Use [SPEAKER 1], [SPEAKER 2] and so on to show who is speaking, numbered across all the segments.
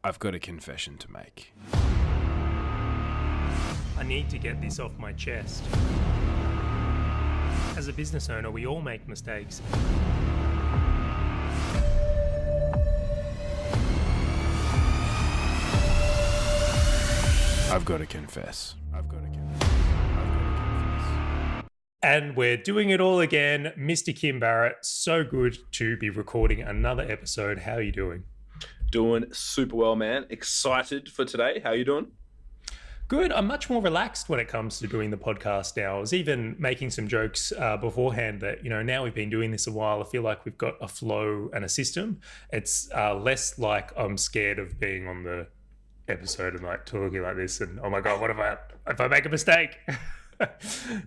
[SPEAKER 1] I've got a confession to make.
[SPEAKER 2] I need to get this off my chest. As a business owner, we all make mistakes.
[SPEAKER 1] I've got to confess.
[SPEAKER 2] And we're doing it all again. Mr. Kim Barrett, so good to be recording another episode. How are you doing?
[SPEAKER 3] Doing super well, man. Excited for today. How you doing?
[SPEAKER 2] Good. I'm much more relaxed when it comes to doing the podcast now. I was even making some jokes beforehand that, now we've been doing this a while. I feel like we've got a flow and a system. It's less like I'm scared of being on the episode and like talking like this and, oh my God, what if I make a mistake?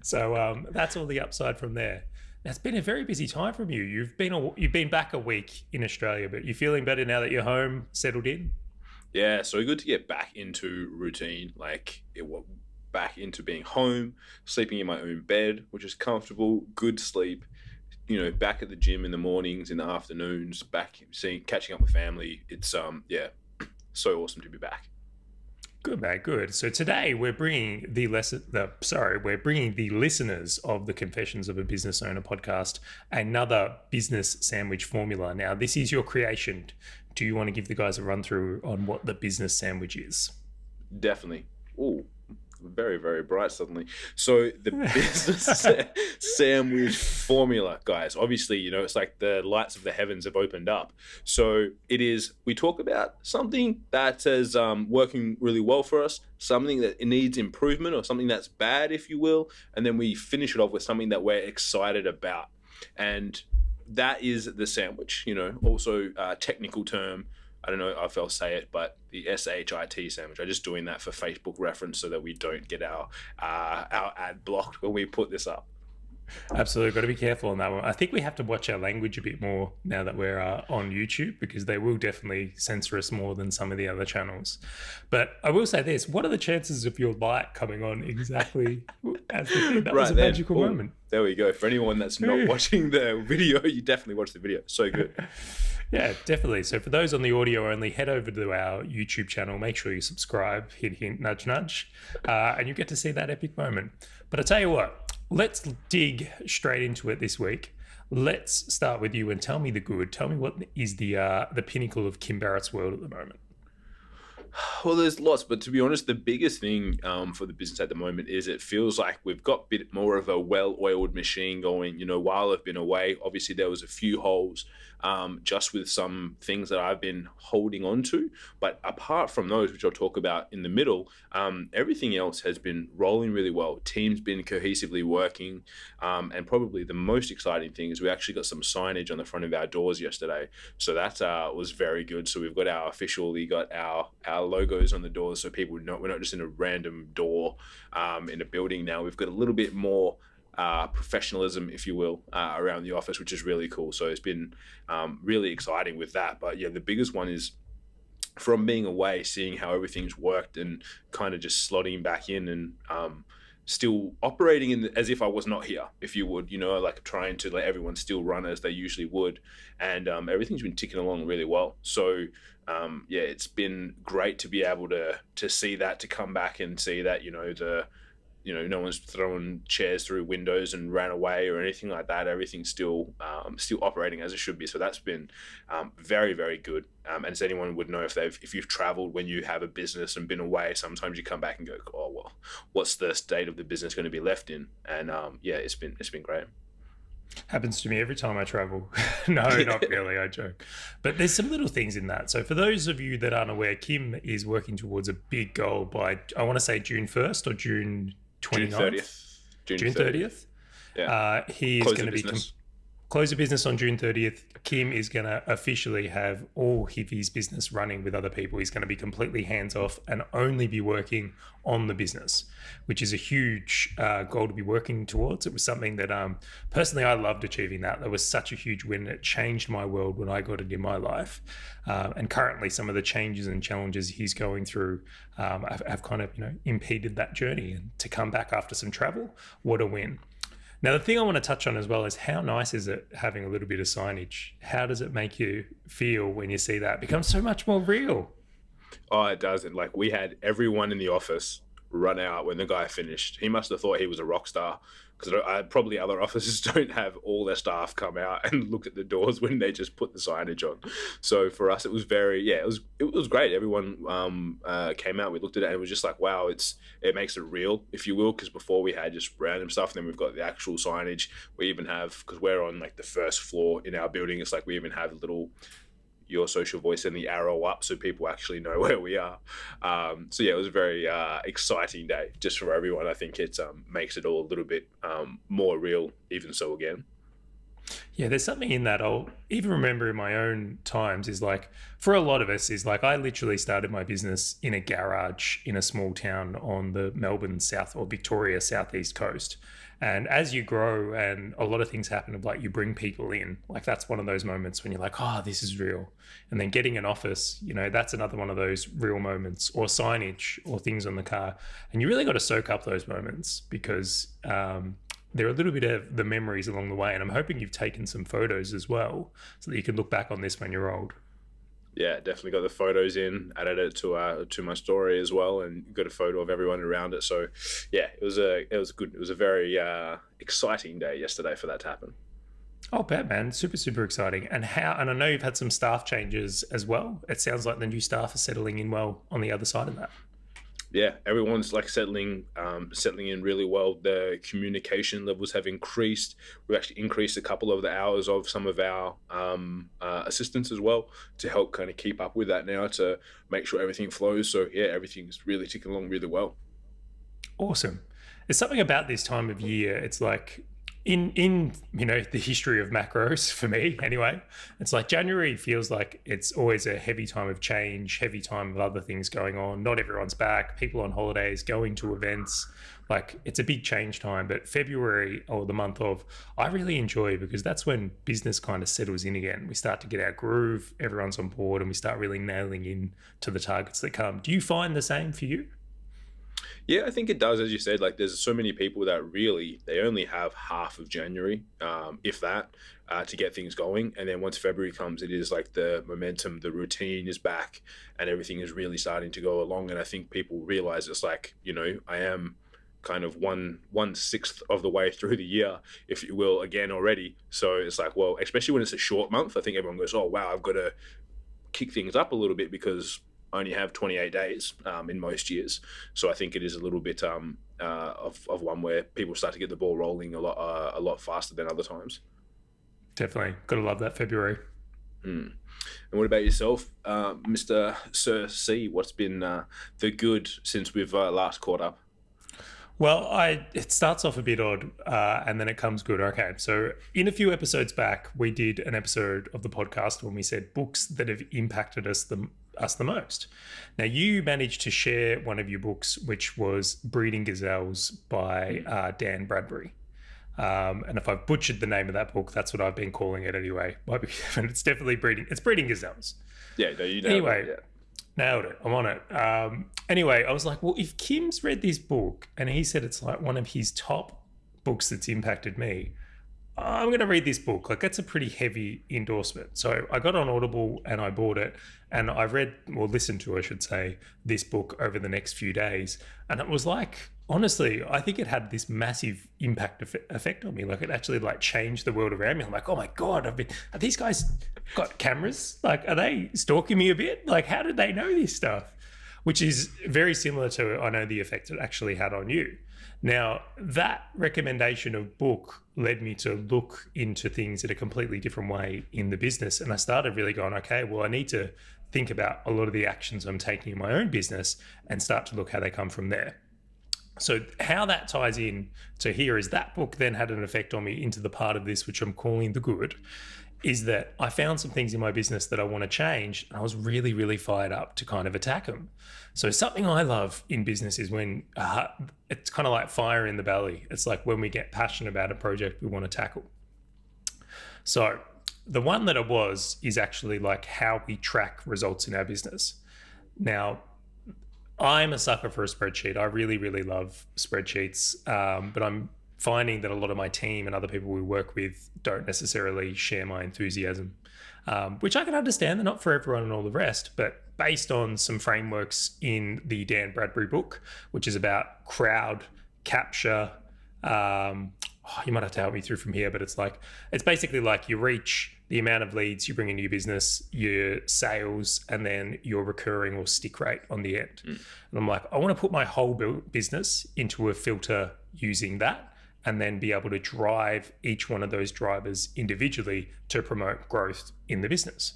[SPEAKER 2] So that's all the upside from there. It's been a very busy time from you. You've been back a week in Australia, but you're feeling better now that you're home, settled in?
[SPEAKER 3] Yeah, so good to get back into routine, back into being home, sleeping in my own bed, which is comfortable, good sleep, back at the gym in the mornings, in the afternoons, catching up with family. It's, so awesome to be back.
[SPEAKER 2] Good, mate. Good. So today we're bringing the listeners of the Confessions of a Business Owner podcast another business sandwich formula. Now, this is your creation. Do you want to give the guys a run through on what the business sandwich is?
[SPEAKER 3] Definitely. Ooh, very, very bright suddenly. So the business sandwich formula, guys, obviously, it's like the lights of the heavens have opened up. So we talk about something that is working really well for us, something that needs improvement or something that's bad, if you will. And then we finish it off with something that we're excited about. And that is the sandwich, also a technical term. I don't know if I'll say it, but the SHIT sandwich. I'm just doing that for Facebook reference so that we don't get our ad blocked when we put this up.
[SPEAKER 2] Absolutely. Got to be careful on that one. I think we have to watch our language a bit more now that we're on YouTube, because they will definitely censor us more than some of the other channels. But I will say this, what are the chances of your light coming on exactly as the thing? That was a magical moment.
[SPEAKER 3] There we go. For anyone that's not watching the video, you definitely watch the video. So good.
[SPEAKER 2] Yeah, definitely. So for those on the audio only, head over to our YouTube channel. Make sure you subscribe, hint, nudge, nudge, and you get to see that epic moment. But I tell you what, let's dig straight into it this week. Let's start with you and tell me the good. Tell me what is the pinnacle of Kim Barrett's world at the moment.
[SPEAKER 3] Well, there's lots, but to be honest, the biggest thing for the business at the moment is it feels like we've got a bit more of a well-oiled machine going. While I've been away, obviously there was a few holes just with some things that I've been holding on to. But apart from those, which I'll talk about in the middle, everything else has been rolling really well. Team's been cohesively working. And probably the most exciting thing is we actually got some signage on the front of our doors yesterday. So that was very good. So we've got our logos on the doors so people know we're not just in a random door in a building now. We've got a little bit more professionalism, if you will, around the office, which is really cool. So it's been really exciting with that. But yeah, the biggest one is from being away, seeing how everything's worked and kind of just slotting back in and still operating as if I was not here, if you would, like trying to let everyone still run as they usually would. And everything's been ticking along really well. So it's been great to be able to see that, to come back and see that, no one's throwing chairs through windows and ran away or anything like that. Everything's still operating as it should be. So that's been very, very good. And as anyone would know, if you've traveled when you have a business and been away, sometimes you come back and go, oh well, what's the state of the business going to be left in? And it's been great.
[SPEAKER 2] Happens to me every time I travel. No, not really, I joke. But there's some little things in that. So for those of you that aren't aware, Kim is working towards a big goal by, I want to say June 1st or June 29th?
[SPEAKER 3] June
[SPEAKER 2] 30th.
[SPEAKER 3] Yeah.
[SPEAKER 2] He is going to close the business on June 30th. Kim is going to officially have all of his business running with other people. He's going to be completely hands-off and only be working on the business, which is a huge goal to be working towards. It was something that personally I loved achieving that. That was such a huge win. It changed my world when I got it in my life. And currently some of the changes and challenges he's going through have kind of impeded that journey. And to come back after some travel, what a win. Now, the thing I want to touch on as well is how nice is it having a little bit of signage? How does it make you feel when you see that? It becomes so much more real.
[SPEAKER 3] Oh, it doesn't. Like we had everyone in the office run out when the guy finished. He must have thought he was a rock star because probably other offices don't have all their staff come out and look at the doors when they just put the signage on. So for us, it was it was great. Everyone came out. We looked at it and it was just like, wow, it makes it real, if you will. Because before we had just random stuff, and then we've got the actual signage. We even have, because we're on like the first floor in our building. It's like we even have a little your social voice and the arrow up so people actually know where we are. So yeah, it was a very exciting day just for everyone. I think it makes it all a little bit more real, even so again.
[SPEAKER 2] Yeah, there's something in that I'll even remember in my own times is like, for a lot of us, is like I literally started my business in a garage in a small town on the Melbourne South or Victoria Southeast coast. And as you grow and a lot of things happen, of like you bring people in, like that's one of those moments when you're like, oh, this is real. And then getting an office, you know, that's another one of those real moments, or signage or things on the car. And you really got to soak up those moments because they're a little bit of the memories along the way. And I'm hoping you've taken some photos as well so that you can look back on this when you're old.
[SPEAKER 3] Yeah, definitely got the photos in, added it to my story as well, and got a photo of everyone around it. So, yeah, it was good. It was a very exciting day yesterday for that to happen.
[SPEAKER 2] Oh, bet, man. Super, super exciting. And I know you've had some staff changes as well. It sounds like the new staff are settling in well on the other side of that.
[SPEAKER 3] Yeah, everyone's like settling in really well. The communication levels have increased. We've actually increased a couple of the hours of some of our assistants as well to help kind of keep up with that now to make sure everything flows. So yeah, everything's really ticking along really well.
[SPEAKER 2] Awesome. There's something about this time of year. It's like in you know, the history of macros for me anyway, it's like January feels like it's always a heavy time of change, heavy time of other things going on. Not everyone's back, people on holidays, going to events. Like it's a big change time. But February, or the month of, I really enjoy because that's when business kind of settles in again. We start to get our groove, everyone's on board, and we start really nailing in to the targets that come. Do you find the same for you?
[SPEAKER 3] Yeah, I think it does. As you said, like there's so many people that really, they only have half of January, if that, to get things going. And then once February comes, it is like the momentum, the routine is back and everything is really starting to go along. And I think people realize it's like, you know, I am kind of 1/6 of the way through the year, if you will, again already. So it's like, well, especially when it's a short month, I think everyone goes, oh, wow, I've got to kick things up a little bit because I only have 28 days in most years. So I think it is a little bit of one where people start to get the ball rolling a lot faster than other times.
[SPEAKER 2] Definitely. Got to love that February.
[SPEAKER 3] And what about yourself, Mr. Sir C? What's been the good since we've last caught up?
[SPEAKER 2] Well, it starts off a bit odd and then it comes good. Okay, so in a few episodes back, we did an episode of the podcast when we said books that have impacted us the most. Now, you managed to share one of your books, which was Breeding Gazelles by Dan Bradbury. And if I've butchered the name of that book, that's what I've been calling it anyway. It's definitely Breeding Gazelles.
[SPEAKER 3] Yeah, no, you know.
[SPEAKER 2] Anyway,
[SPEAKER 3] yeah.
[SPEAKER 2] Nailed it. I'm on it. Anyway, I was like, well, if Kim's read this book and he said it's like one of his top books that's impacted me, I'm going to read this book. Like, that's a pretty heavy endorsement. So I got on Audible and I bought it and I listened to, I should say, this book over the next few days. And it was like, honestly, I think it had this massive impact effect on me. Like, it actually like changed the world around me. I'm like, oh my God, are these guys got cameras? Like, are they stalking me a bit? Like, how did they know this stuff? Which is very similar to, I know, the effect it actually had on you. Now, that recommendation of book led me to look into things in a completely different way in the business. And I started really going, okay, well, I need to think about a lot of the actions I'm taking in my own business and start to look how they come from there. So how that ties in to here is that book then had an effect on me into the part of this, which I'm calling the good, is that I found some things in my business that I want to change. And I was really, really fired up to kind of attack them. So something I love in business is when it's kind of like fire in the belly. It's like when we get passionate about a project we want to tackle. So the one that it was is actually like how we track results in our business. Now, I'm a sucker for a spreadsheet. I really, really love spreadsheets, but I'm finding that a lot of my team and other people we work with don't necessarily share my enthusiasm. which I can understand. They're not for everyone and all the rest, but based on some frameworks in the Dan Bradbury book, which is about crowd capture. You might have to help me through from here, but it's basically like you reach the amount of leads you bring into your business, your sales, and then your recurring or stick rate on the end. And I'm like, I want to put my whole business into a filter using that, and then be able to drive each one of those drivers individually to promote growth in the business.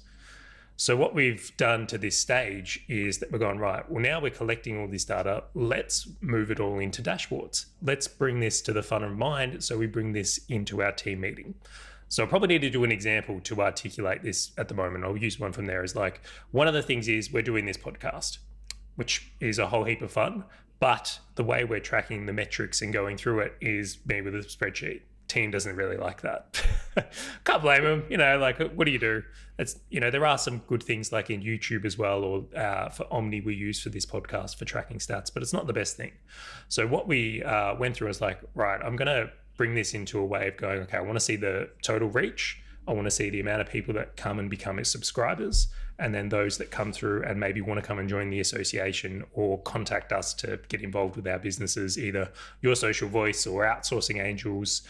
[SPEAKER 2] So what we've done to this stage is that we're going, right, well, now we're collecting all this data. Let's move it all into dashboards. Let's bring this to the front of mind. So we bring this into our team meeting. So I probably need to do an example to articulate this at the moment. I'll use one from there. Is like, one of the things is we're doing this podcast, which is a whole heap of fun. But the way we're tracking the metrics and going through it is me with a spreadsheet. Team doesn't really like that. Can't blame them. Like, what do you do? It's, there are some good things like in YouTube as well, or for Omni we use for this podcast for tracking stats, but it's not the best thing. So what we went through is like, right, I'm going to bring this into a way of going, okay, I want to see the total reach. I want to see the amount of people that come and become subscribers, and then those that come through and maybe want to come and join the association or contact us to get involved with our businesses, either Your Social Voice or Outsourcing Angels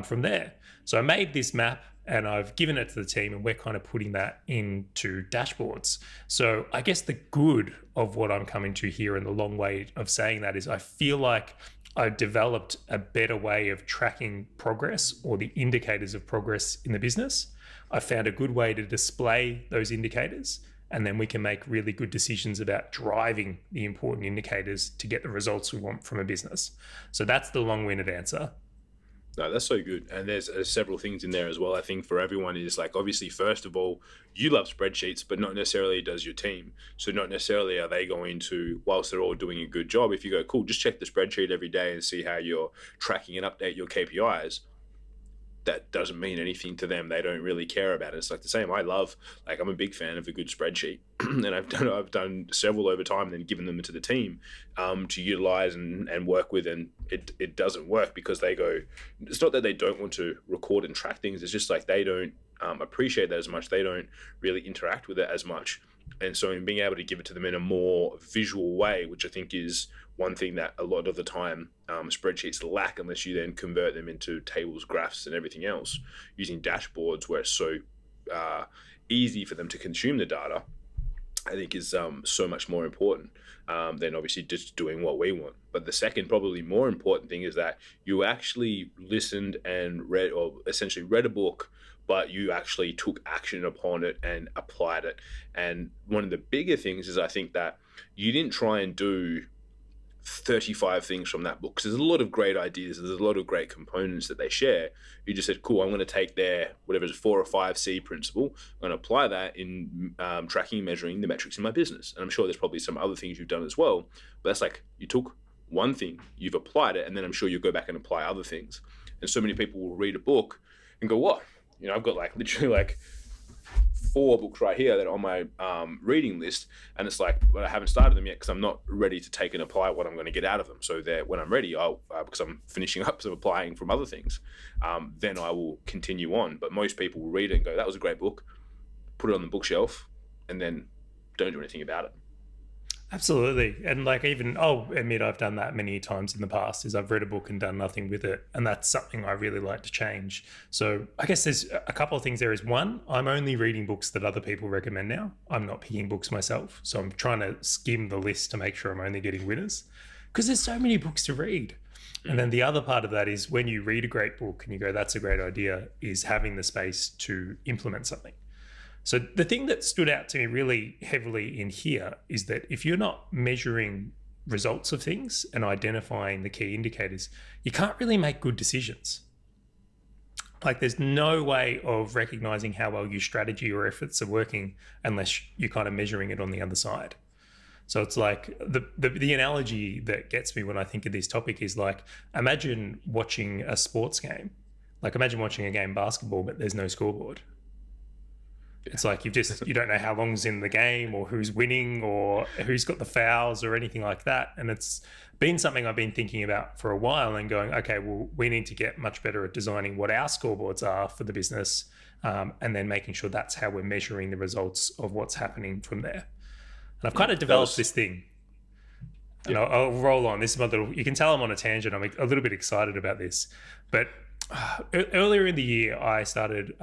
[SPEAKER 2] from there. So I made this map and I've given it to the team, and we're kind of putting that into dashboards. So I guess the good of what I'm coming to here, and the long way of saying that, is I feel like I've developed a better way of tracking progress, or the indicators of progress in the business. I found a good way to display those indicators, and then we can make really good decisions about driving the important indicators to get the results we want from a business. So that's the long-winded answer.
[SPEAKER 3] No, that's so good. And there's several things in there as well. I think for everyone is like, obviously, first of all, you love spreadsheets, but not necessarily does your team. So not necessarily are they going to, whilst they're all doing a good job, if you go, cool, just check the spreadsheet every day and see how you're tracking and update your KPIs. That doesn't mean anything to them. They don't really care about it. It's like the same. I'm a big fan of a good spreadsheet, and I've done several over time, and then given them to the team to utilize and work with, and it doesn't work because they go. It's not that they don't want to record and track things. It's just like they don't appreciate that as much. They don't really interact with it as much. And so in being able to give it to them in a more visual way, which I think is one thing that a lot of the time spreadsheets lack, unless you then convert them into tables, graphs, and everything else, using dashboards where it's so easy for them to consume the data, I think is so much more important than obviously just doing what we want. But the second, probably more important thing is that you actually listened and read, or essentially read a book, but you actually took action upon it and applied it. And one of the bigger things is, I think, that you didn't try and do 35 things from that book, because there's a lot of great ideas, there's a lot of great components that they share. You just said, cool, I'm going to take their whatever is 4 or 5C principle, I'm going to apply that in tracking and measuring the metrics in my business. And I'm sure there's probably some other things you've done as well, but that's like, you took one thing, you've applied it, and then I'm sure you'll go back and apply other things. And so many people will read a book and go, what? I've got literally 4 books right here that are on my reading list, and it's like, but I haven't started them yet because I'm not ready to take and apply what I'm going to get out of them. So that when I'm ready, I'll because I'm finishing up some applying from other things, then I will continue on. But most people will read it and go, that was a great book, put it on the bookshelf, and then don't do anything about it.
[SPEAKER 2] Absolutely. And I'll admit I've done that many times in the past, is I've read a book and done nothing with it. And that's something I really like to change. So I guess there's a couple of things there. Is one, I'm only reading books that other people recommend now. I'm not picking books myself. So I'm trying to skim the list to make sure I'm only getting winners, because there's so many books to read. And then the other part of that is, when you read a great book and you go, that's a great idea, is having the space to implement something. So the thing that stood out to me really heavily in here is that if you're not measuring results of things and identifying the key indicators, you can't really make good decisions. Like, there's no way of recognizing how well your strategy or efforts are working unless you're kind of measuring it on the other side. So it's like the analogy that gets me when I think of this topic is like, imagine watching a sports game. Like, imagine watching a game of basketball, but there's no scoreboard. It's like you don't know how long's in the game, or who's winning, or who's got the fouls, or anything like that. And it's been something I've been thinking about for a while, and going, okay, well, we need to get much better at designing what our scoreboards are for the business, and then making sure that's how we're measuring the results of what's happening from there. And I've kind of developed this thing. And I'll roll on. This is my little, you can tell I'm on a tangent. I'm a little bit excited about this. But earlier in the year, I started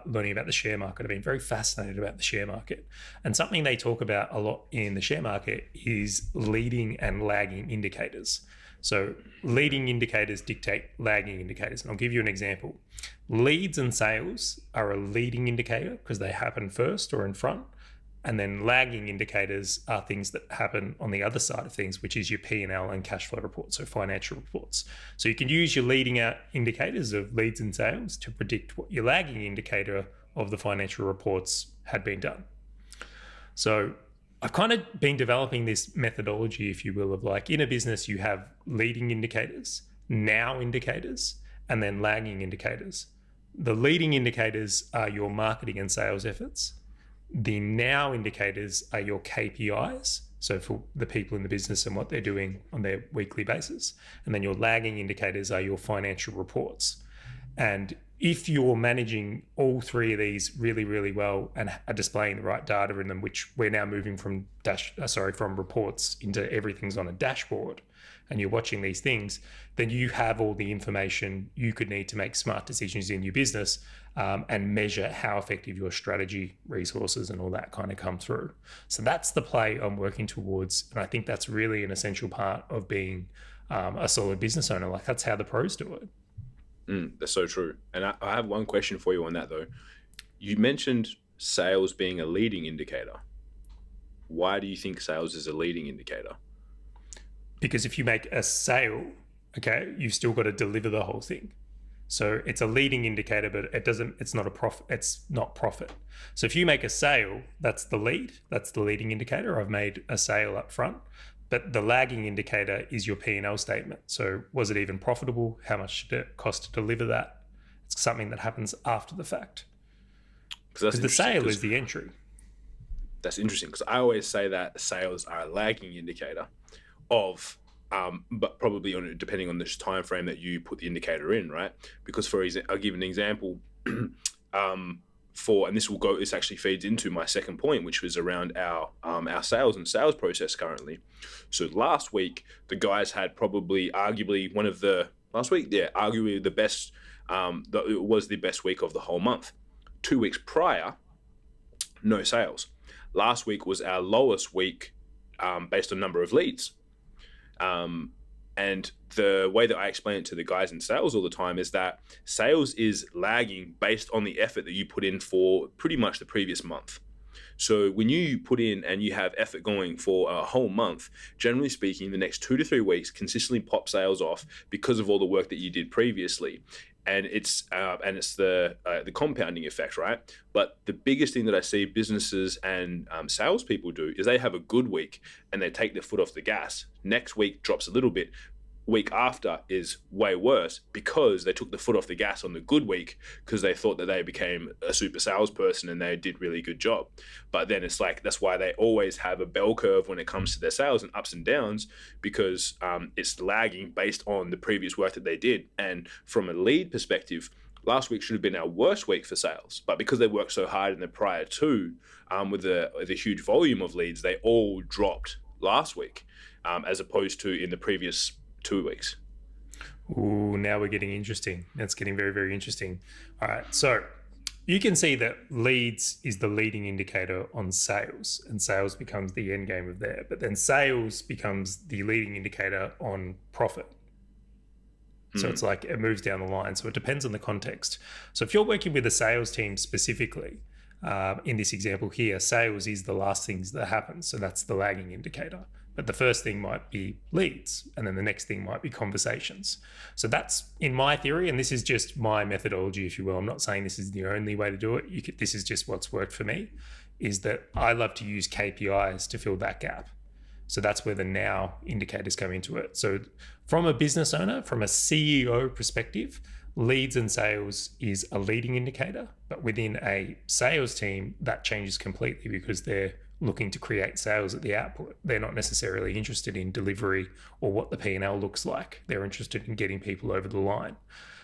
[SPEAKER 2] learning about the share market. I've been very fascinated about the share market. And something they talk about a lot in the share market is leading and lagging indicators. So leading indicators dictate lagging indicators. And I'll give you an example. Leads and sales are a leading indicator because they happen first or in front. And then lagging indicators are things that happen on the other side of things, which is your P&L and cash flow reports, so financial reports. So you can use your leading out indicators of leads and sales to predict what your lagging indicator of the financial reports had been done. So I've kind of been developing this methodology, if you will, of like in a business, you have leading indicators, now indicators, and then lagging indicators. The leading indicators are your marketing and sales efforts. The now indicators are your KPIs, so for the people in the business and what they're doing on their weekly basis. And then your lagging indicators are your financial reports. And if you're managing all three of these really, really well and are displaying the right data in them, which we're now moving from from reports into everything's on a dashboard, and you're watching these things, then you have all the information you could need to make smart decisions in your business and measure how effective your strategy, resources, and all that kind of come through. So that's the play I'm working towards. And I think that's really an essential part of being a solid business owner. Like that's how the pros do it.
[SPEAKER 3] That's so true. And I have one question for you on that though. You mentioned sales being a leading indicator. Why do you think sales is a leading indicator?
[SPEAKER 2] Because if you make a sale, okay, you've still got to deliver the whole thing. So it's a leading indicator, but it's not a profit. It's not profit. So if you make a sale, that's the lead. That's the leading indicator. I've made a sale up front. But the lagging indicator is your P&L statement. So was it even profitable? How much did it cost to deliver that? It's something that happens after the fact. Because the sale is the entry.
[SPEAKER 3] That's interesting because I always say that sales are a lagging indicator of, but probably depending on the time frame that you put the indicator in, right? Because for example, I'll give an example. And this actually feeds into my second point, which was around our sales and sales process currently. So last week, the guys had arguably the best, it was the best week of the whole month. 2 weeks prior, no sales. Last week was our lowest week based on number of leads. And the way that I explain it to the guys in sales all the time is that sales is lagging based on the effort that you put in for pretty much the previous month. So when you put in and you have effort going for a whole month, generally speaking, the next 2 to 3 weeks consistently pop sales off because of all the work that you did previously. And it's the compounding effect, right? But the biggest thing that I see businesses and salespeople do is they have a good week and they take their foot off the gas. Next week drops a little bit. Week after is way worse because they took the foot off the gas on the good week because they thought that they became a super salesperson and they did really good job. But then it's like, that's why they always have a bell curve when it comes to their sales and ups and downs because it's lagging based on the previous work that they did. And from a lead perspective, last week should have been our worst week for sales, but because they worked so hard in the prior two with the huge volume of leads, they all dropped last week as opposed to in the previous 2 weeks.
[SPEAKER 2] Ooh, now we're getting interesting. That's getting very, very interesting. All right. So you can see that leads is the leading indicator on sales and sales becomes the end game of there. But then sales becomes the leading indicator on profit. So it's like it moves down the line. So it depends on the context. So if you're working with a sales team specifically, in this example here, sales is the last things that happen. So that's the lagging indicator. But the first thing might be leads, and then the next thing might be conversations. So that's in my theory, and this is just my methodology, if you will. I'm not saying this is the only way to do it. This is just what's worked for me, is that I love to use KPIs to fill that gap. So that's where the now indicators come into it. So from a business owner, from a CEO perspective, leads and sales is a leading indicator, but within a sales team, that changes completely because they're looking to create sales at the output. They're not necessarily interested in delivery or what the P&L looks like. They're interested in getting people over the line.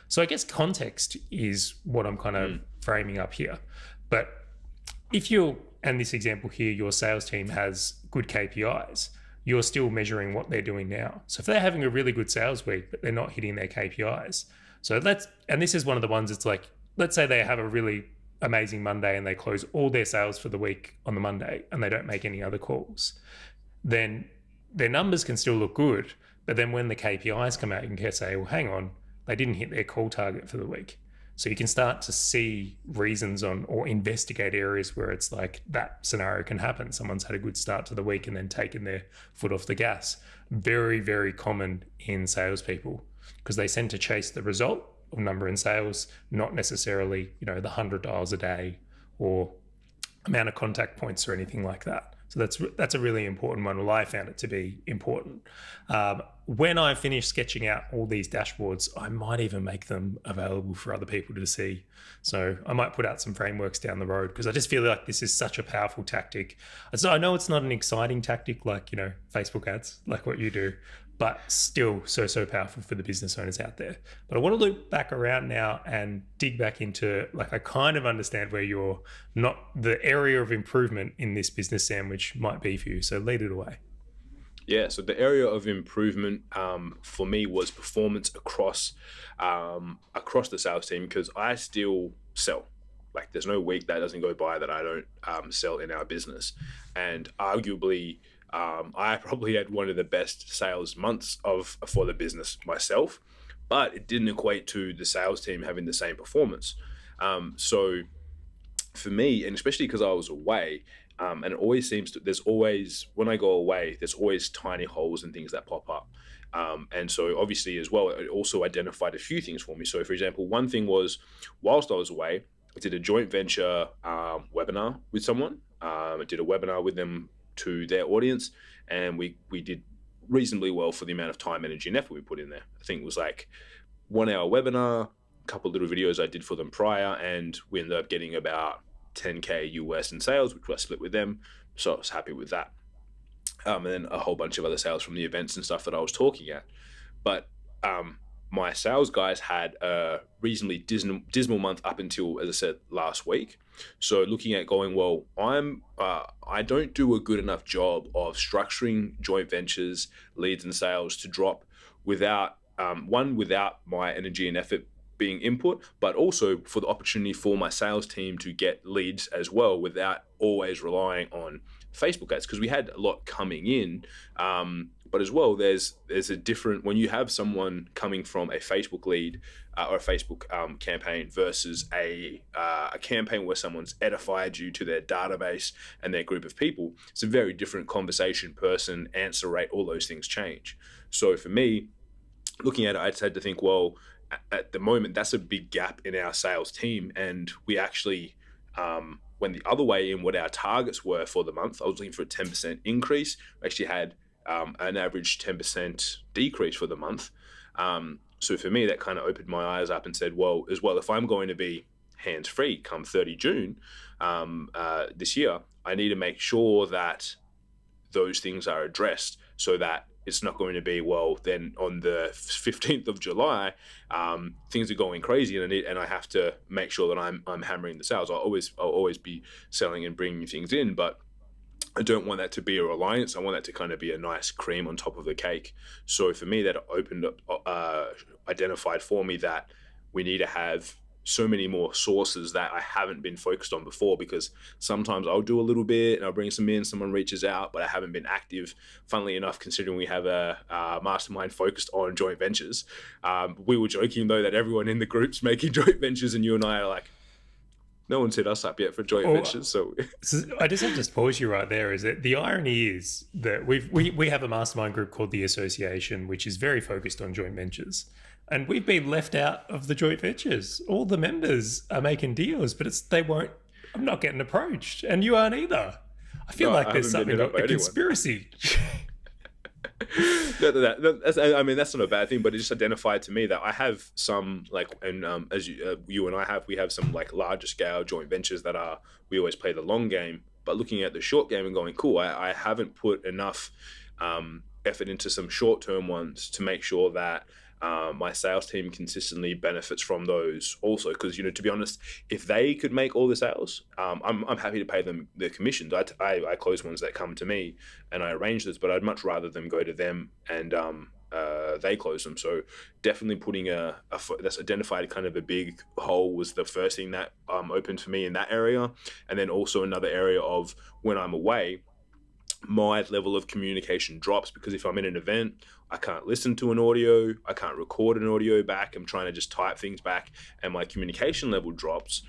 [SPEAKER 2] So I guess context is what I'm kind of framing up here. But if you're, and this example here, your sales team has good KPIs, you're still measuring what they're doing now. So if they're having a really good sales week, but they're not hitting their KPIs. So and this is one of the ones it's like, let's say they have a really amazing Monday and they close all their sales for the week on the Monday and they don't make any other calls, then their numbers can still look good. But then when the KPIs come out, you can say, well, hang on, they didn't hit their call target for the week. So you can start to see reasons on or investigate areas where it's like that scenario can happen. Someone's had a good start to the week and then taken their foot off the gas. Very, very common in salespeople because they tend to chase the result of number in sales, not necessarily, the 100 dials a day or amount of contact points or anything like that. So that's a really important one. Well, I found it to be important. When I finish sketching out all these dashboards, I might even make them available for other people to see. So I might put out some frameworks down the road because I just feel like this is such a powerful tactic. So I know it's not an exciting tactic like, Facebook ads, like what you do, but still so powerful for the business owners out there. But I want to loop back around now and dig back into, like, I kind of understand where you're not, the area of improvement in this business sandwich might be for you. So lead it away.
[SPEAKER 3] Yeah, so the area of improvement for me was performance across the sales team, because I still sell. Like, there's no week that doesn't go by that I don't sell in our business. And arguably, I probably had one of the best sales months for the business myself, but it didn't equate to the sales team having the same performance. So for me, and especially because I was away, and it always seems to, when I go away, there's always tiny holes and things that pop up. And so obviously as well, it also identified a few things for me. So for example, one thing was, whilst I was away, I did a joint venture webinar with someone. I did a webinar with them to their audience, and we did reasonably well for the amount of time, energy, and effort we put in there. I think it was like 1 hour webinar, a couple of little videos I did for them prior, and we ended up getting about 10K US in sales, which I split with them. So I was happy with that. And then a whole bunch of other sales from the events and stuff that I was talking at. But my sales guys had a reasonably dismal month up until, as I said, last week. So looking at going, well, I don't do a good enough job of structuring joint ventures, leads and sales to drop without my energy and effort being input, but also for the opportunity for my sales team to get leads as well without always relying on Facebook ads, because we had a lot coming in. But as well, there's a different, when you have someone coming from a Facebook lead or a Facebook campaign versus a campaign where someone's edified you to their database and their group of people, it's a very different conversation, person, answer rate, all those things change. So for me, looking at it, I just had to think, well, at the moment, that's a big gap in our sales team. And we actually went the other way in what our targets were for the month. I was looking for a 10% increase. We actually had an average 10% decrease for the month. So for me, that kind of opened my eyes up and said, well, if I'm going to be hands-free come 30 June this year, I need to make sure that those things are addressed so that it's not going to be, well, then on the 15th of July, things are going crazy and I have to make sure that I'm hammering the sales. I'll always be selling and bringing things in, but I don't want that to be a reliance. I want that to kind of be a nice cream on top of the cake. So for me, that opened up, identified for me that we need to have so many more sources that I haven't been focused on before, because sometimes I'll do a little bit and I'll bring some in, someone reaches out, but I haven't been active. Funnily enough, considering we have a mastermind focused on joint ventures, we were joking though that everyone in the group's making joint ventures, and you and I are like, no one's hit us up yet for joint ventures. So
[SPEAKER 2] I just have to pause you right there. Is that the irony is that we have a mastermind group called the Association, which is very focused on joint ventures. And we've been left out of the joint ventures. All the members are making deals, but I'm not getting approached. And you aren't either. I feel like there's something, a conspiracy.
[SPEAKER 3] That's not a bad thing, but it just identified to me that I have some, like, and as you and I have, we have some like larger scale joint ventures that we always play the long game, but looking at the short game and going, cool, I haven't put enough effort into some short-term ones to make sure that My sales team consistently benefits from those also because, to be honest, if they could make all the sales, I'm happy to pay them the commissions. I close ones that come to me and I arrange this, but I'd much rather them go to them and they close them. So definitely putting that's identified kind of a big hole was the first thing that opened for me in that area. And then also another area of when I'm away, my level of communication drops because if I'm in an event, I can't listen to an audio, I can't record an audio back, I'm trying to just type things back and my communication level drops,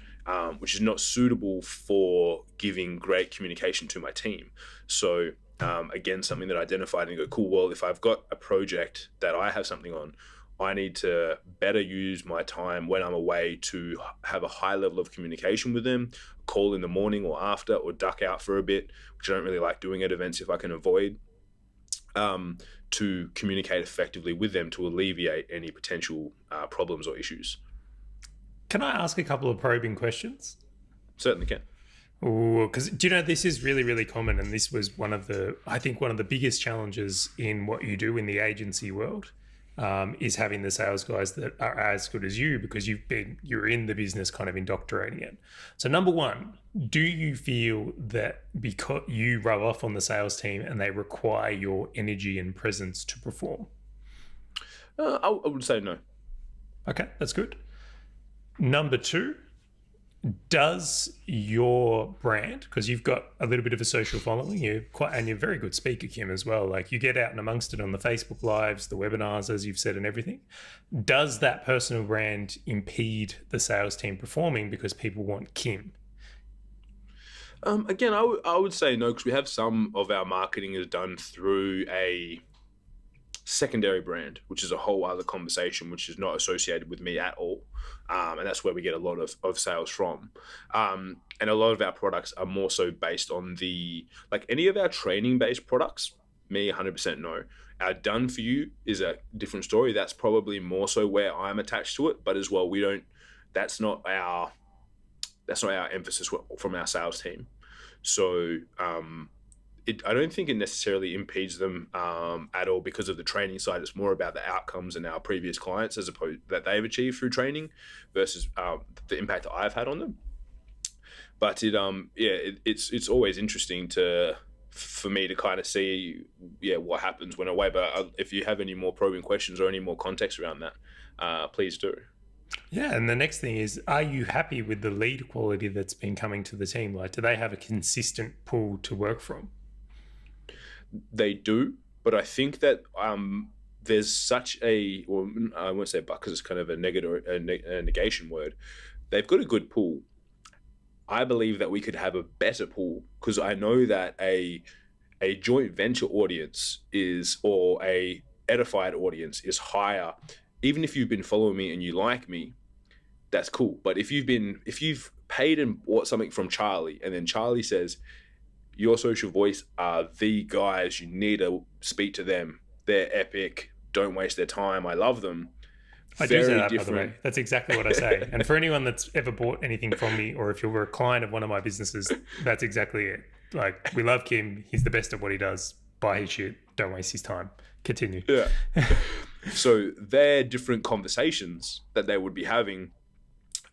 [SPEAKER 3] which is not suitable for giving great communication to my team. So again, something that I identified and go, cool, well, if I've got a project that I have something on, I need to better use my time when I'm away to have a high level of communication with them, call in the morning or after, or duck out for a bit, which I don't really like doing at events if I can avoid, to communicate effectively with them to alleviate any potential problems or issues.
[SPEAKER 2] Can I ask a couple of probing questions?
[SPEAKER 3] Certainly can.
[SPEAKER 2] Because this is really, really common, and this was one of the biggest challenges in what you do in the agency world. Is having the sales guys that are as good as you because you're in the business kind of indoctrinating it. So number one, do you feel that because you rub off on the sales team and they require your energy and presence to perform?
[SPEAKER 3] I would say no.
[SPEAKER 2] Okay, that's good. Number two, does your brand, because you've got a little bit of a social following, you're a very good speaker, Kim, as well. Like you get out and amongst it on the Facebook lives, the webinars, as you've said, and everything. Does that personal brand impede the sales team performing because people want Kim?
[SPEAKER 3] Again, I would say no, because we have some of our marketing is done through a secondary brand, which is a whole other conversation, which is not associated with me at all. And that's where we get a lot of sales from. And a lot of our products are more so based on any of our training based products, me 100% no. Our done for you is a different story. That's probably more so where I'm attached to it, but as well, that's not our emphasis from our sales team. So, I don't think it necessarily impedes them at all because of the training side. It's more about the outcomes and our previous clients as opposed that they've achieved through training versus the impact that I've had on them. But it's always interesting for me to kind of see what happens when away. But if you have any more probing questions or any more context around that, please do.
[SPEAKER 2] Yeah, and the next thing is, are you happy with the lead quality that's been coming to the team? Like, do they have a consistent pool to work from?
[SPEAKER 3] They do, but I think that there's such I won't say but because it's kind of a negation word. They've got a good pool. I believe that we could have a better pool because I know that a joint venture audience or a edified audience is higher. Even if you've been following me and you like me, that's cool. But if you've paid and bought something from Charley and then Charley says, your social voice are the guys, you need to speak to them. They're epic. Don't waste their time. I love them.
[SPEAKER 2] I do say that, by the way. That's exactly what I say. And for anyone that's ever bought anything from me, or if you're a client of one of my businesses, that's exactly it. Like, we love Kim. He's the best at what he does. Buy his shit. Don't waste his time. Continue.
[SPEAKER 3] Yeah. So they're different conversations that they would be having,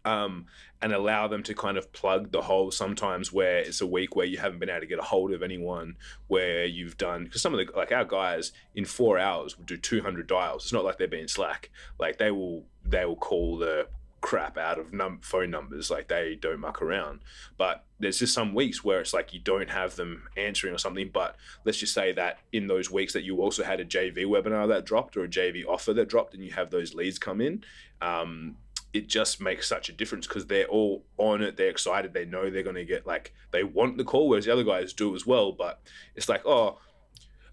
[SPEAKER 3] and allow them to kind of plug the hole sometimes where it's a week where you haven't been able to get a hold of anyone, where you've done, because some of our guys in 4 hours will do 200 dials. It's not like they're being slack. Like they will call the crap out of phone numbers. Like they don't muck around. But there's just some weeks where it's like you don't have them answering or something. But let's just say that in those weeks that you also had a JV webinar that dropped or a JV offer that dropped and you have those leads come in, it just makes such a difference because they're all on it. They're excited. They know they're going to get, they want the call, whereas the other guys do as well. But it's like, oh,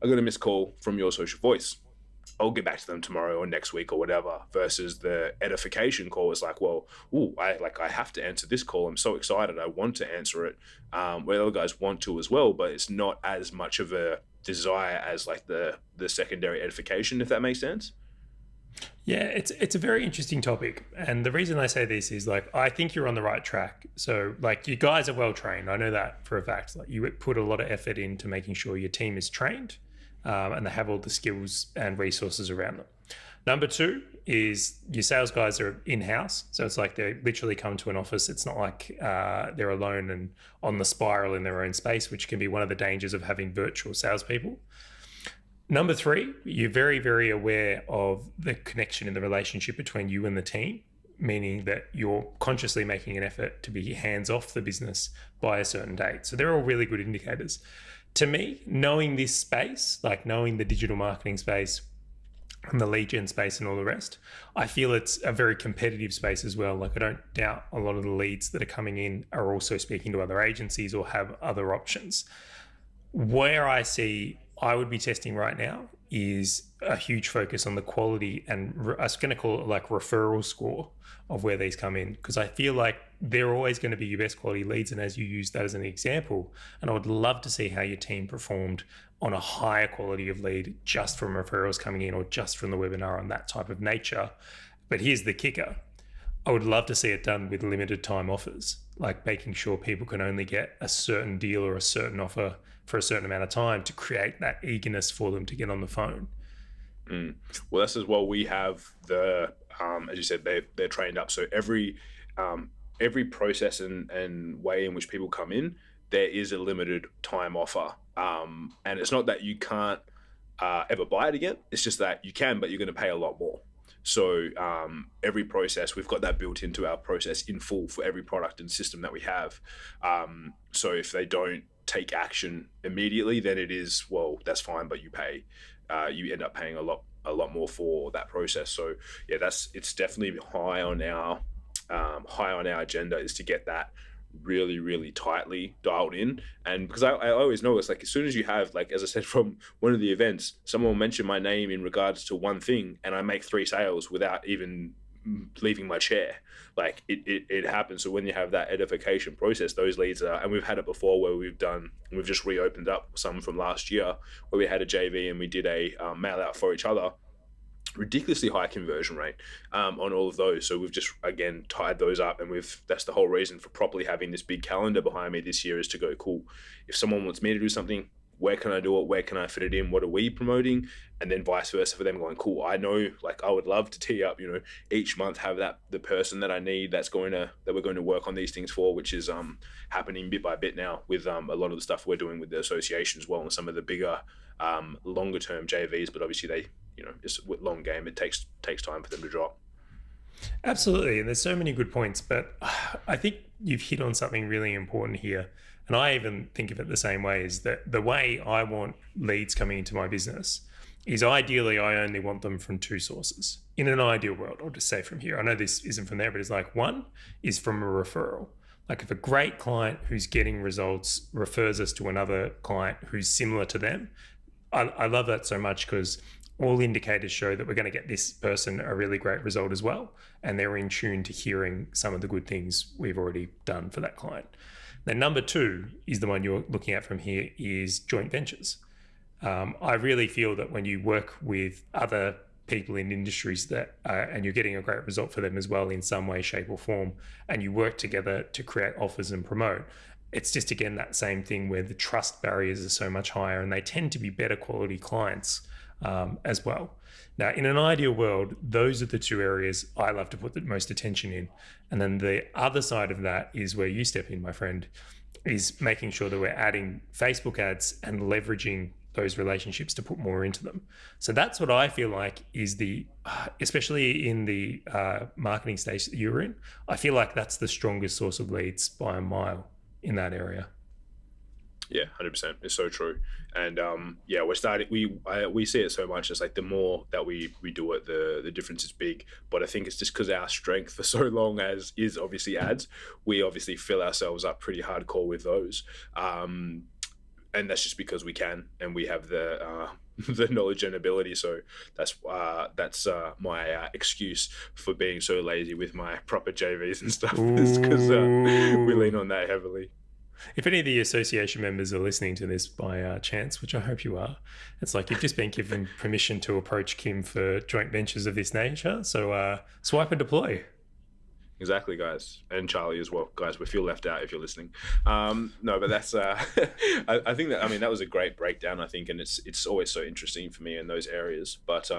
[SPEAKER 3] I got a missed call from your social voice. I'll get back to them tomorrow or next week or whatever. Versus the edification call is like, well, I have to answer this call. I'm so excited. I want to answer it. Where the other guys want to as well, but it's not as much of a desire as the secondary edification, if that makes sense.
[SPEAKER 2] Yeah, it's a very interesting topic. And the reason I say this is I think you're on the right track. So you guys are well trained. I know that for a fact. You put a lot of effort into making sure your team is trained. and they have all the skills and resources around them. Number two is your sales guys are in-house. So it's like they literally come to an office. It's not like they're alone and on the spiral in their own space, which can be one of the dangers of having virtual salespeople. Number three, you're very, very aware of the connection in the relationship between you and the team, meaning that you're consciously making an effort to be hands off the business by a certain date. So they're all really good indicators. To me, knowing this space, like knowing the digital marketing space and the lead gen space and all the rest, I feel it's a very competitive space as well. Like I don't doubt a lot of the leads that are coming in are also speaking to other agencies or have other options. Where I would be testing right now is a huge focus on the quality and I was going to call it like referral score of where these come in, because I feel like they're always going to be your best quality leads. And as you use that as an example, and I would love to see how your team performed on a higher quality of lead just from referrals coming in or just from the webinar on that type of nature. But here's the kicker. I would love to see it done with limited time offers, like making sure people can only get a certain deal or a certain offer for a certain amount of time to create that eagerness for them to get on the phone.
[SPEAKER 3] Well, that's as well. We have the, as you said, they're trained up. So every process and way in which people come in, there is a limited time offer. And it's not that you can't ever buy it again. It's just that you can, but you're going to pay a lot more. So every process, we've got that built into our process in full for every product and system that we have. So if they don't take action immediately, then it is, well, that's fine, but you pay. You end up paying a lot more for that process. So yeah, it's definitely high on our agenda is to get that really, really tightly dialed in. And because I always know it's like, as soon as you have, like, as I said, from one of the events, someone will mention my name in regards to one thing and I make 3 sales without even leaving my chair. Like it happens. So when you have that edification process, those leads are, and we've had it before where we've just reopened up some from last year where we had a JV and we did a mail out for each other. Ridiculously high conversion rate on all of those. So we've just, again, tied those up, and that's the whole reason for properly having this big calendar behind me this year, is to go, cool, if someone wants me to do something, where can I do it? Where can I fit it in? What are we promoting? And then vice versa for them, going, cool, I know, like, I would love to tee up, each month have the person that I need that we're going to work on these things for, which is happening bit by bit now with a lot of the stuff we're doing with the association as well, and some of the bigger longer term JVs, but obviously they, it's a long game. It takes time for them to drop.
[SPEAKER 2] Absolutely. And there's so many good points, but I think you've hit on something really important here. And I even think of it the same way, is that the way I want leads coming into my business is ideally I only want them from 2 sources. In an ideal world, I'll just say from here. I know this isn't from there, but it's like, one is from a referral. Like if a great client who's getting results refers us to another client who's similar to them, I love that so much, because all indicators show that we're going to get this person a really great result as well. And they're in tune to hearing some of the good things we've already done for that client. Then number 2 is the one you're looking at from here, is joint ventures. I really feel that when you work with other people in industries that and you're getting a great result for them as well in some way, shape or form, and you work together to create offers and promote, it's just, again, that same thing where the trust barriers are so much higher and they tend to be better quality clients as well. Now, in an ideal world, those are the 2 areas I love to put the most attention in. And then the other side of that is where you step in, my friend, is making sure that we're adding Facebook ads and leveraging those relationships to put more into them. So that's what I feel like is especially in the marketing stage that you're in, I feel like that's the strongest source of leads by a mile in that area.
[SPEAKER 3] Yeah, 100%. It's so true. And we're starting. We see it so much. It's like the more that we do it, the difference is big. But I think it's just because our strength for so long is obviously ads. We obviously fill ourselves up pretty hardcore with those, and that's just because we can, and we have the knowledge and ability. So that's my excuse for being so lazy with my proper JVs and stuff. Is because we lean on that heavily.
[SPEAKER 2] If any of the association members are listening to this by chance, which I hope you are, it's like you've just been given permission to approach Kim for joint ventures of this nature. So swipe and deploy.
[SPEAKER 3] Exactly, guys, and Charlie as well, guys. We feel left out if you're listening. No, but that's. I think that. I mean, that was a great breakdown. I think, and it's always so interesting for me in those areas. But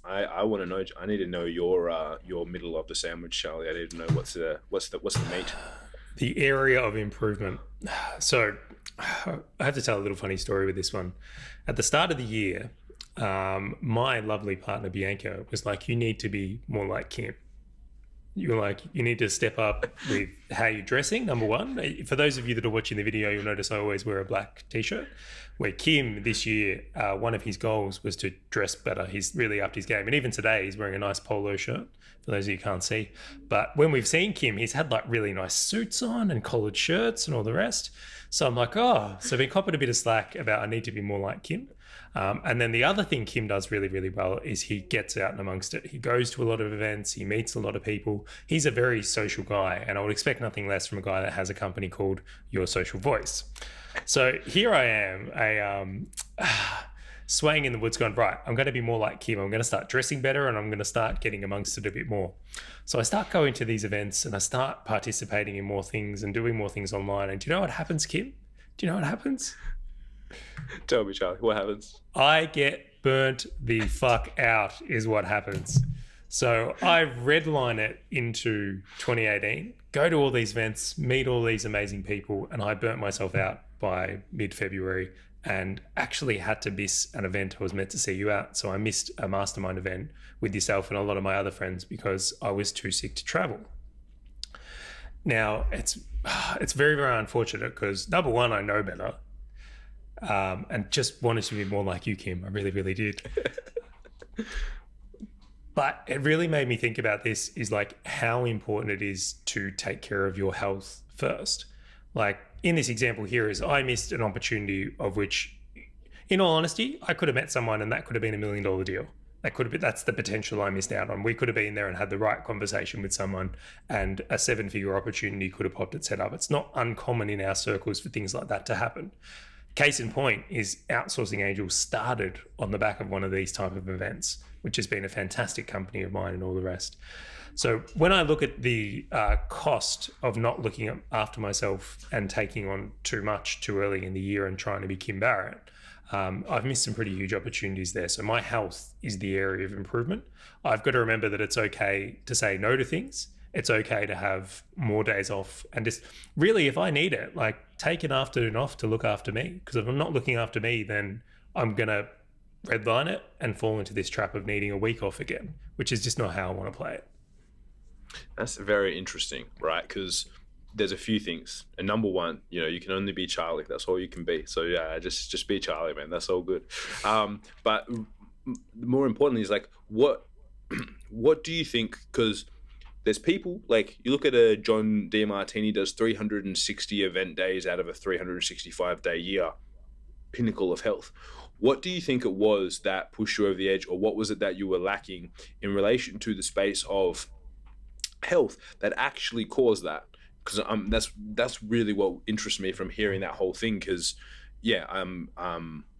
[SPEAKER 3] I want to know. I need to know your middle of the sandwich, Charlie. I need to know what's the meat.
[SPEAKER 2] The area of improvement. So, I have to tell a little funny story with this one. At the start of the year, my lovely partner Bianca was like, "You need to be more like Kim." You were like, you need to step up with how you're dressing, number one. For those of you that are watching the video, you'll notice I always wear a black t-shirt. Where Kim, this year, one of his goals was to dress better. He's really upped his game. And even today, he's wearing a nice polo shirt, for those of you who can't see. But when we've seen Kim, he's had like really nice suits on and collared shirts and all the rest. So I'm like, so I've been copping a bit of slack about I need to be more like Kim. And then the other thing Kim does really, really well is he gets out and amongst it. He goes to a lot of events. He meets a lot of people. He's a very social guy, and I would expect nothing less from a guy that has a company called Your Social Voice. So here I am, swaying in the woods going, right, I'm going to be more like Kim. I'm going to start dressing better, and I'm going to start getting amongst it a bit more. So I start going to these events, and I start participating in more things and doing more things online. And do you know what happens, Kim? Do you know what happens?
[SPEAKER 3] Tell me, Charlie, what happens?
[SPEAKER 2] I get burnt the fuck out is what happens. So I redline it into 2018, go to all these events, meet all these amazing people, and I burnt myself out by mid-February and actually had to miss an event I was meant to see you at. So I missed a mastermind event with yourself and a lot of my other friends because I was too sick to travel. Now, it's very, very unfortunate because, number one, I know better. And just wanted to be more like you, Kim. I really, really did. But it really made me think about this is like how important it is to take care of your health first. Like in this example here is I missed an opportunity of which, in all honesty, I could have met someone and that could have been $1 million deal. That's the potential I missed out on. We could have been there and had the right conversation with someone and a 7-figure opportunity could have popped its head up. It's not uncommon in our circles for things like that to happen. Case in point is Outsourcing Angels started on the back of one of these type of events, which has been a fantastic company of mine and all the rest. So when I look at the cost of not looking after myself and taking on too much too early in the year and trying to be Kim Barrett, I've missed some pretty huge opportunities there. So my health is the area of improvement. I've got to remember that it's okay to say no to things. It's okay to have more days off and just really, if I need it, like take an afternoon off to look after me. Because if I'm not looking after me, then I'm going to redline it and fall into this trap of needing a week off again, which is just not how I want to play it.
[SPEAKER 3] That's very interesting, right? Because there's a few things. And number one, you can only be Charlie. That's all you can be. So yeah, just be Charlie, man. That's all good. But more importantly is like, what do you think? Because there's people like you look at a John DiMartini does 360 event days out of a 365 day year, pinnacle of health. What do you think it was that pushed you over the edge, or what was it that you were lacking in relation to the space of health that actually caused that? Because that's really what interests me from hearing that whole thing. Because I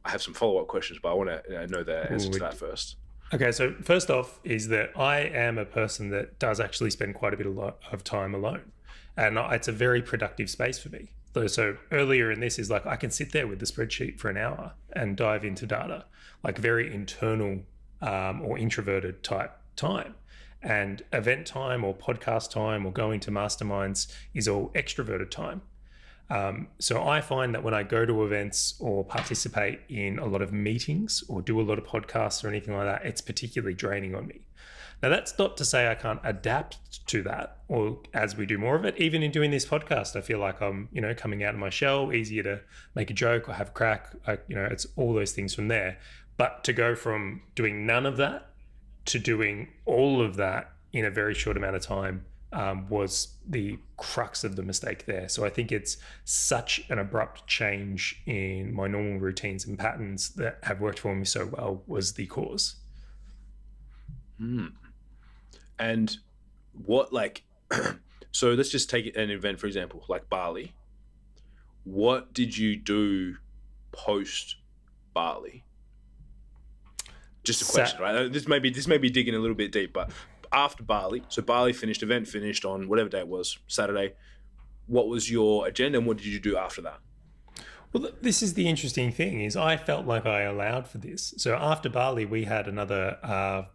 [SPEAKER 3] have some follow-up questions, but I want to know the answer to that first.
[SPEAKER 2] Okay, so first off is that I am a person that does actually spend quite a bit of time alone. And it's a very productive space for me. So earlier in this is like I can sit there with the spreadsheet for an hour and dive into data, like very internal or introverted type time. And event time or podcast time or going to masterminds is all extroverted time. So I find that when I go to events or participate in a lot of meetings or do a lot of podcasts or anything like that, it's particularly draining on me. Now, that's not to say I can't adapt to that or as we do more of it. Even in doing this podcast, I feel like I'm, coming out of my shell, easier to make a joke or have a crack. It's all those things from there. But to go from doing none of that to doing all of that in a very short amount of time was the crux of the mistake there. So I think it's such an abrupt change in my normal routines and patterns that have worked for me so well was the cause.
[SPEAKER 3] And what so let's just take an event, for example, like Bali. What did you do post Bali? Just a question, right? This may be digging a little bit deep, but after Bali, so Bali finished, event finished on whatever day it was, Saturday. What was your agenda and what did you do after that?
[SPEAKER 2] Well, this is the interesting thing is I felt like I allowed for this. So after Bali, we had another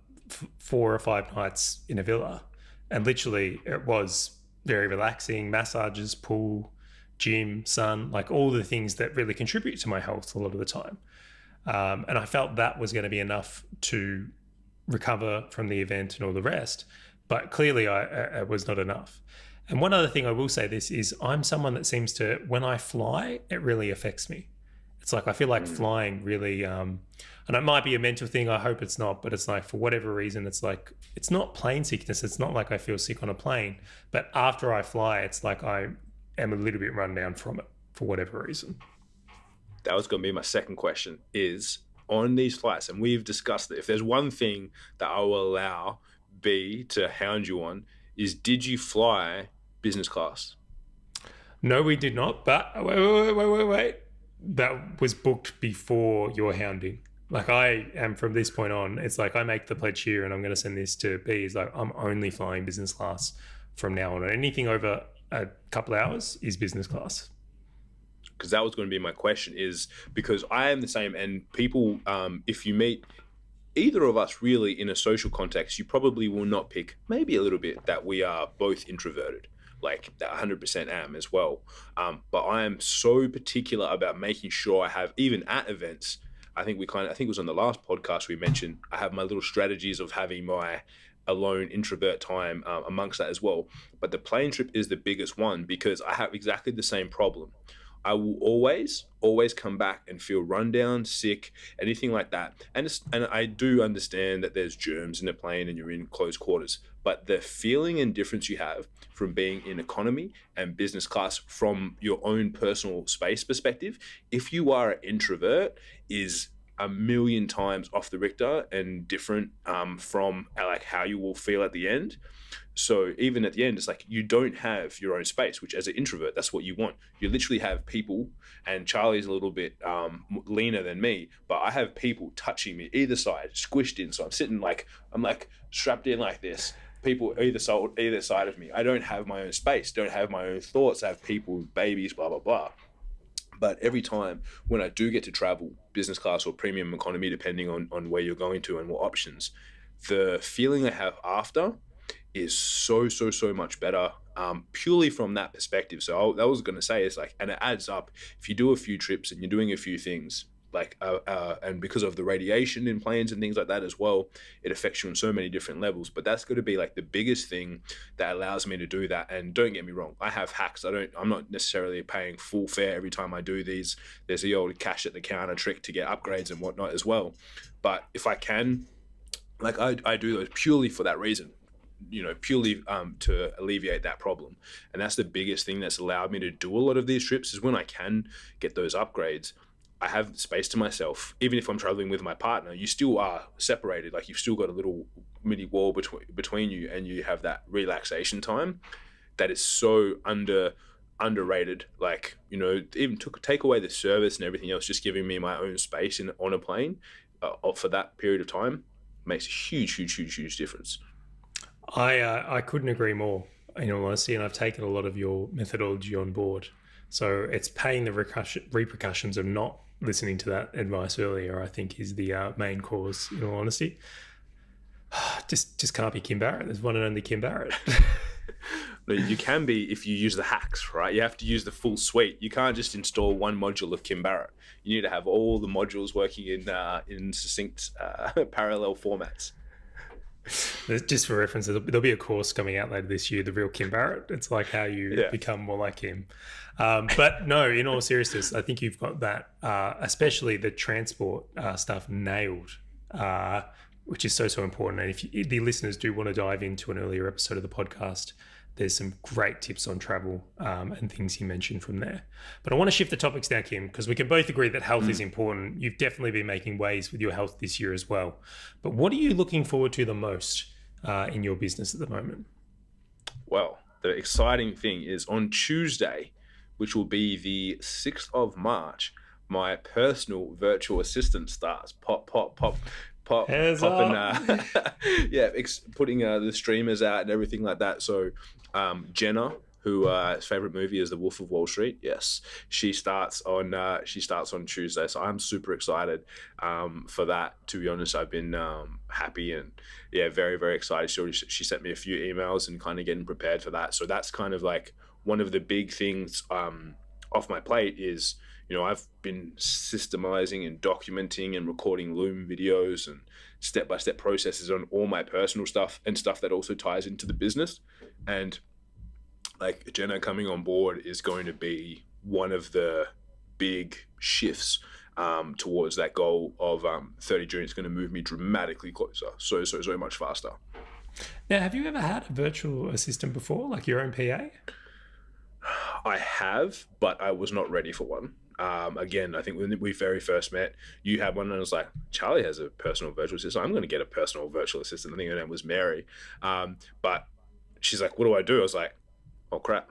[SPEAKER 2] 4 or 5 nights in a villa, and literally it was very relaxing, massages, pool, gym, sun, like all the things that really contribute to my health a lot of the time. And I felt that was going to be enough to recover from the event and all the rest. But clearly it was not enough. And one other thing I will say this is I'm someone that seems to, when I fly, it really affects me. It's like I feel like flying really, and it might be a mental thing, I hope it's not, but it's like for whatever reason, it's like, it's not plane sickness. It's not like I feel sick on a plane, but after I fly, it's like I am a little bit run down from it for whatever reason.
[SPEAKER 3] That was going to be my second question is on these flights, and we've discussed that if there's one thing that I will allow B to hound you on is did you fly business class?
[SPEAKER 2] No, we did not, but wait. That was booked before your hounding. Like I am from this point on, it's like I make the pledge here and I'm going to send this to B. It's like I'm only flying business class from now on. Anything over a couple hours is business class.
[SPEAKER 3] Because that was going to be my question is because I am the same and people, if you meet either of us really in a social context, you probably will not pick maybe a little bit that we are both introverted. Like that 100% am as well. But I am so particular about making sure I have, even at events, I think it was on the last podcast we mentioned, I have my little strategies of having my alone introvert time amongst that as well. But the plane trip is the biggest one because I have exactly the same problem. I will always come back and feel run down, sick, anything like that. And I do understand that there's germs in the plane and you're in close quarters, but the feeling and difference you have from being in economy and business class from your own personal space perspective, if you are an introvert, is a million times off the Richter and different from like how you will feel at the end. So even at the end, it's like you don't have your own space, which as an introvert, that's what you want. You literally have people, and Charlie's a little bit leaner than me, but I have people touching me either side, squished in. So I'm like strapped in like this. People either side of me. I don't have my own space, don't have my own thoughts. I have people, babies, blah, blah, blah. But every time when I do get to travel, business class or premium economy, depending on where you're going to and what options, the feeling I have after is so much better, purely from that perspective. So I was going to say, it's like, and it adds up if you do a few trips and you're doing a few things, like, and because of the radiation in planes and things like that as well, it affects you on so many different levels. But that's going to be like the biggest thing that allows me to do that. And don't get me wrong, I have hacks. I'm not necessarily paying full fare every time I do these. There's the old cash at the counter trick to get upgrades and whatnot as well. But if I can, like I do those purely for that reason. Purely to alleviate that problem. And that's the biggest thing that's allowed me to do a lot of these trips is when I can get those upgrades, I have space to myself. Even if I'm traveling with my partner, you still are separated. Like you've still got a little mini wall between you and you have that relaxation time that is so underrated. Like, even take away the service and everything else, just giving me my own space on a plane for that period of time makes a huge difference.
[SPEAKER 2] I couldn't agree more, in all honesty, and I've taken a lot of your methodology on board. So it's paying the repercussions of not listening to that advice earlier, I think, is the main cause, in all honesty. Just can't be Kim Barrett. There's one and only Kim Barrett.
[SPEAKER 3] You can be if you use the hacks, right? You have to use the full suite. You can't just install one module of Kim Barrett. You need to have all the modules working in succinct parallel formats.
[SPEAKER 2] Just for reference, there'll be a course coming out later this year, The Real Kim Barrett. It's like how you become more like him. But no, in all seriousness, I think you've got that, especially the transport stuff nailed, which is so important. And if the listeners do want to dive into an earlier episode of the podcast, there's some great tips on travel and things he mentioned from there. But I want to shift the topics now, Kim, because we can both agree that health is important. You've definitely been making waves with your health this year as well. But what are you looking forward to the most in your business at the moment?
[SPEAKER 3] Well, the exciting thing is on Tuesday, which will be the 6th of March, my personal virtual assistant starts. Pop popping, putting the streamers out and everything like that. So Jenna, whose favorite movie is The Wolf of Wall Street, yes, she starts on Tuesday. So I'm super excited for that. To be honest, I've been happy and very, very excited. She sent me a few emails and kind of getting prepared for that. So that's kind of like one of the big things off my plate is, I've been systemizing and documenting and recording Loom videos and step-by-step processes on all my personal stuff and stuff that also ties into the business. And like Jenna coming on board is going to be one of the big shifts towards that goal of 30 June. It's going to move me dramatically closer, so much faster.
[SPEAKER 2] Now, have you ever had a virtual assistant before, like your own PA?
[SPEAKER 3] I have, but I was not ready for one. Again, I think when we very first met, you had one, and I was like, Charlie has a personal virtual assistant. I'm going to get a personal virtual assistant. I think her name was Mary. But she's like, what do I do? I was like, oh, crap.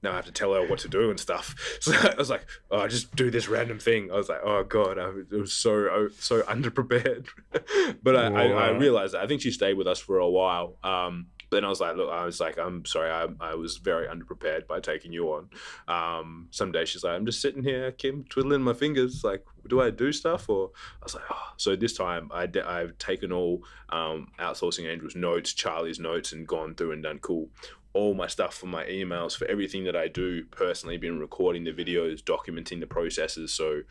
[SPEAKER 3] Now I have to tell her what to do and stuff. So I was like, oh, I just do this random thing. I was like, oh, God, it was so underprepared. But I realized that. I think she stayed with us for a while. Then I was like, I'm sorry, I was very underprepared by taking you on. Some days she's like, I'm just sitting here, Kim, twiddling my fingers. Like, do I do stuff? Or I was like, oh. So this time I've taken all Outsourcing Angel's notes, Charlie's notes, and gone through and done all my stuff for my emails, for everything that I do personally, been recording the videos, documenting the processes. So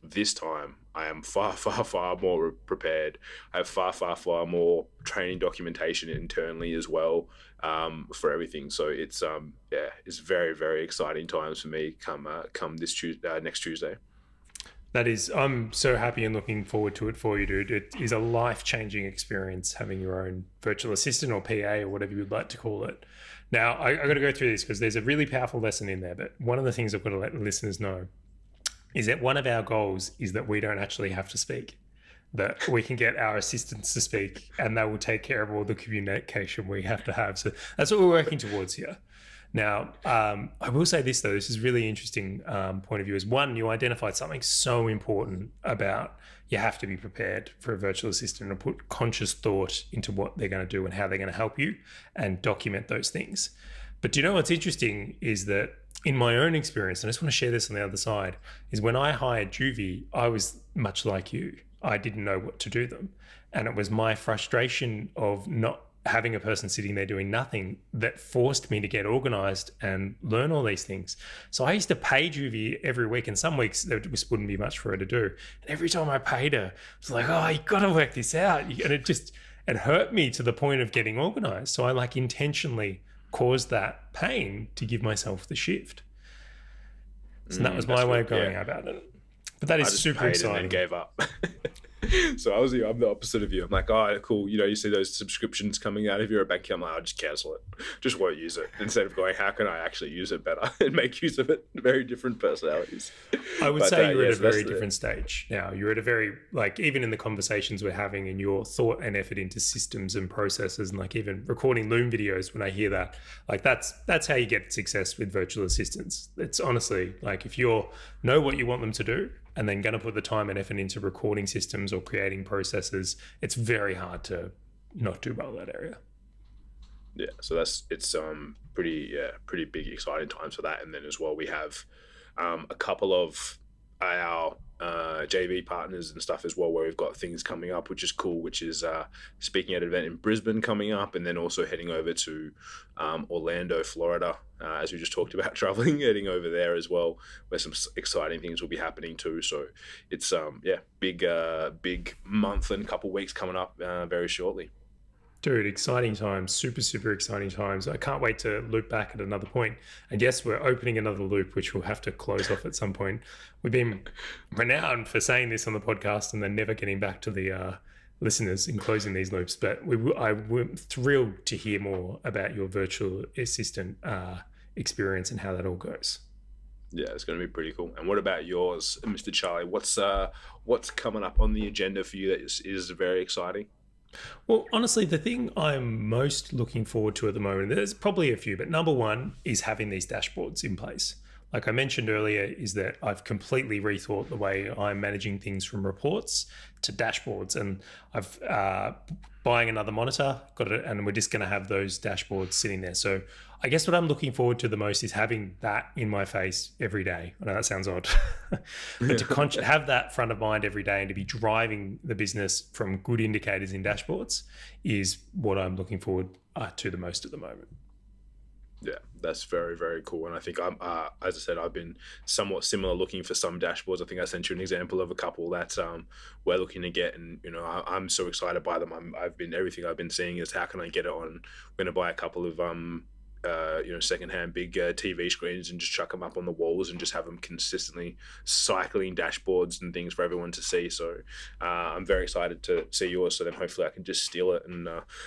[SPEAKER 3] this time I am far, far, far more prepared. I have far, far, far more training documentation internally as well for everything. So it's it's very, very exciting times for me come this next Tuesday.
[SPEAKER 2] That is, I'm so happy and looking forward to it for you, dude. It is a life-changing experience having your own virtual assistant or PA or whatever you'd like to call it. Now, I got to go through this because there's a really powerful lesson in there, but one of the things I've got to let the listeners know is that one of our goals is that we don't actually have to speak, that we can get our assistants to speak and they will take care of all the communication we have to have. So that's what we're working towards here. Now, I will say this, though. This is really interesting point of view. Is one, you identified something so important about you have to be prepared for a virtual assistant and put conscious thought into what they're going to do and how they're going to help you and document those things. But do you know what's interesting is that in my own experience, and I just want to share this on the other side, is when I hired Juvie, I was much like you. I didn't know what to do them. And it was my frustration of not having a person sitting there doing nothing that forced me to get organized and learn all these things. So I used to pay Juvie every week, and some weeks there just wouldn't be much for her to do. And every time I paid her, it was like, oh, you got to work this out. And it hurt me to the point of getting organized. So I intentionally caused that pain to give myself the shift. So that was my way of going about it. But that is super exciting.
[SPEAKER 3] And then gave up. So I'm the opposite of you. I'm like, oh, cool. You see those subscriptions coming out of your bank account. I'm like, I'll just cancel it. Just won't use it. Instead of going, how can I actually use it better and make use of it? Very different personalities.
[SPEAKER 2] I would say you're at a very different stage now. You're at a very, even in the conversations we're having and your thought and effort into systems and processes, and even recording Loom videos, when I hear that, that's how you get success with virtual assistants. It's honestly, if you know what you want them to do, and then going to put the time and effort into recording systems or creating processes, it's very hard to not do well in that area.
[SPEAKER 3] Yeah, so it's pretty big, exciting times for that. And then as well, we have a couple of our JV partners and stuff as well, where we've got things coming up, which is cool, which is speaking at an event in Brisbane coming up, and then also heading over to Orlando, Florida, as we just talked about, traveling, heading over there as well, where some exciting things will be happening too. So it's big month and couple weeks coming up very shortly.
[SPEAKER 2] Dude, exciting times, super, super exciting times. I can't wait to loop back at another point. I guess we're opening another loop, which we'll have to close off at some point. We've been renowned for saying this on the podcast and then never getting back to the listeners in closing these loops. But I'm thrilled to hear more about your virtual assistant experience and how that all goes.
[SPEAKER 3] Yeah, it's going to be pretty cool. And what about yours, Mr. Charlie? What's coming up on the agenda for you that is very exciting?
[SPEAKER 2] Well, honestly, the thing I'm most looking forward to at the moment, there's probably a few, but number one is having these dashboards in place. like I mentioned earlier, is that I've completely rethought the way I'm managing things from reports to dashboards. And I've buying another monitor, got it, and we're just going to have those dashboards sitting there. So I guess what I'm looking forward to the most is having that in my face every day. I know that sounds odd, but to have that front of mind every day and to be driving the business from good indicators in dashboards is what I'm looking forward to the most at the moment.
[SPEAKER 3] Yeah, that's very, very cool. And I think as I said, I've been somewhat similar looking for some dashboards. I think I sent you an example of a couple that we're looking to get, and I'm so excited by them. Everything I've been seeing is how can I get it on. I'm going to buy a couple of secondhand big TV screens and just chuck them up on the walls and just have them consistently cycling dashboards and things for everyone to see. So I'm very excited to see yours. So then hopefully I can just steal it and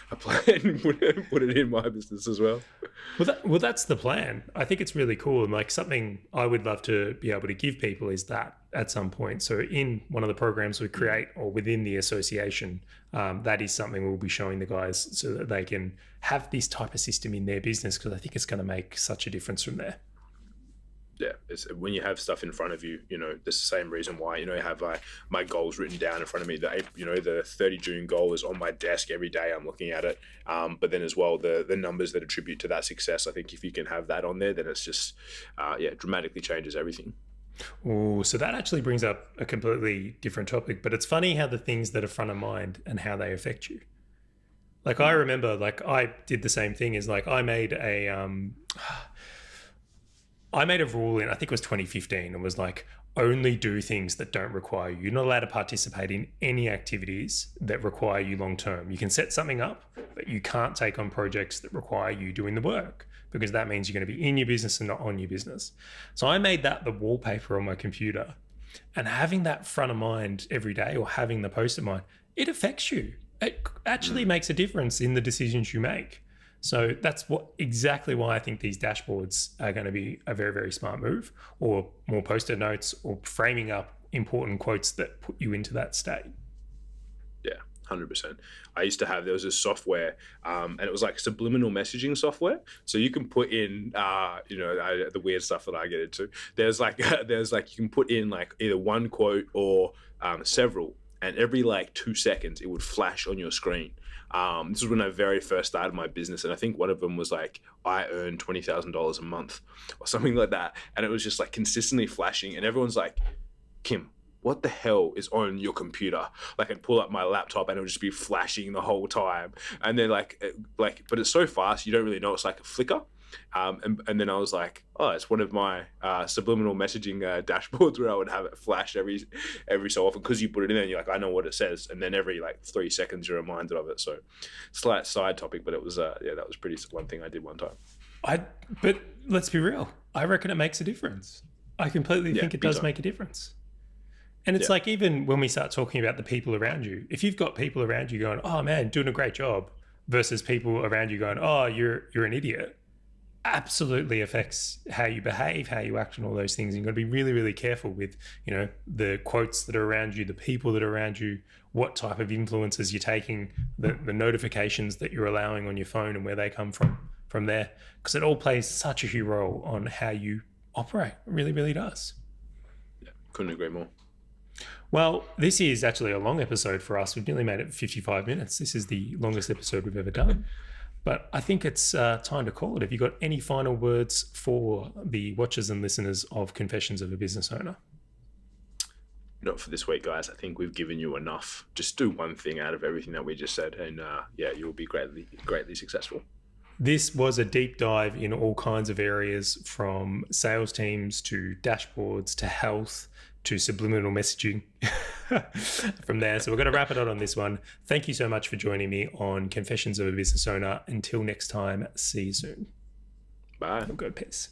[SPEAKER 3] apply it and put it in my business as well.
[SPEAKER 2] Well, that's the plan. I think it's really cool. And like something I would love to be able to give people is that at some point. So in one of the programs we create or within the association, that is something we'll be showing the guys so that they can have this type of system in their business, because I think it's going to make such a difference from there.
[SPEAKER 3] Yeah, it's when you have stuff in front of you, that's the same reason why, I have my goals written down in front of me. The 30 June goal is on my desk every day. I'm looking at it. But then as well, the numbers that attribute to that success, I think if you can have that on there, then it's just, dramatically changes everything.
[SPEAKER 2] Oh, so that actually brings up a completely different topic, but it's funny how the things that are front of mind and how they affect you. Like I remember, like I did the same thing as like I made a rule in, I think it was 2015. It was like, only do things that don't require you. You're not allowed to participate in any activities that require you long term. You can set something up, but you can't take on projects that require you doing the work, because that means you're going to be in your business and not on your business. So I made that the wallpaper on my computer, and having that front of mind every day, or having the post-it mind, it affects you. It actually makes a difference in the decisions you make. So that's exactly why I think these dashboards are going to be a very, very smart move, or more post-it notes, or framing up important quotes that put you into that state.
[SPEAKER 3] Yeah, 100%. I used to have, there was this software, and it was like subliminal messaging software. So you can put in, the weird stuff that I get into. There's like you can put in like either one quote or several, and every like 2 seconds it would flash on your screen. This was when I very first started my business, and I think one of them was like, I earn $20,000 a month or something like that. And it was just like consistently flashing, and everyone's like, Kim, what the hell is on your computer? Like I'd pull up my laptop and it would just be flashing the whole time. And then but it's so fast, you don't really know. It's like a flicker. And then I was like, oh, it's one of my subliminal messaging dashboards where I would have it flash every so often, because you put it in there and you're like, I know what it says. And then every like 3 seconds you're reminded of it. So slight side topic, but it was, that was one thing I did one time.
[SPEAKER 2] But let's be real. I reckon it makes a difference. I completely think it does make a difference. And it's like, even when we start talking about the people around you, if you've got people around you going, oh man, doing a great job, versus people around you going, oh, you're an idiot, absolutely affects how you behave, how you act, and all those things. And you've got to be really, really careful with, the quotes that are around you, the people that are around you, what type of influences you're taking, the notifications that you're allowing on your phone and where they come from there, because it all plays such a huge role on how you operate. It really, really does.
[SPEAKER 3] Yeah, couldn't agree more.
[SPEAKER 2] Well, this is actually a long episode for us. We've nearly made it 55 minutes. This is the longest episode we've ever done. But I think it's time to call it. Have you got any final words for the watchers and listeners of Confessions of a Business Owner?
[SPEAKER 3] Not for this week, guys. I think we've given you enough. Just do one thing out of everything that we just said, and you'll be greatly, greatly successful.
[SPEAKER 2] This was a deep dive in all kinds of areas, from sales teams to dashboards to health to subliminal messaging from there. So we're going to wrap it up on this one. Thank you so much for joining me on Confessions of a Business Owner. Until next time, see you soon.
[SPEAKER 3] Bye.
[SPEAKER 2] Have a good peace.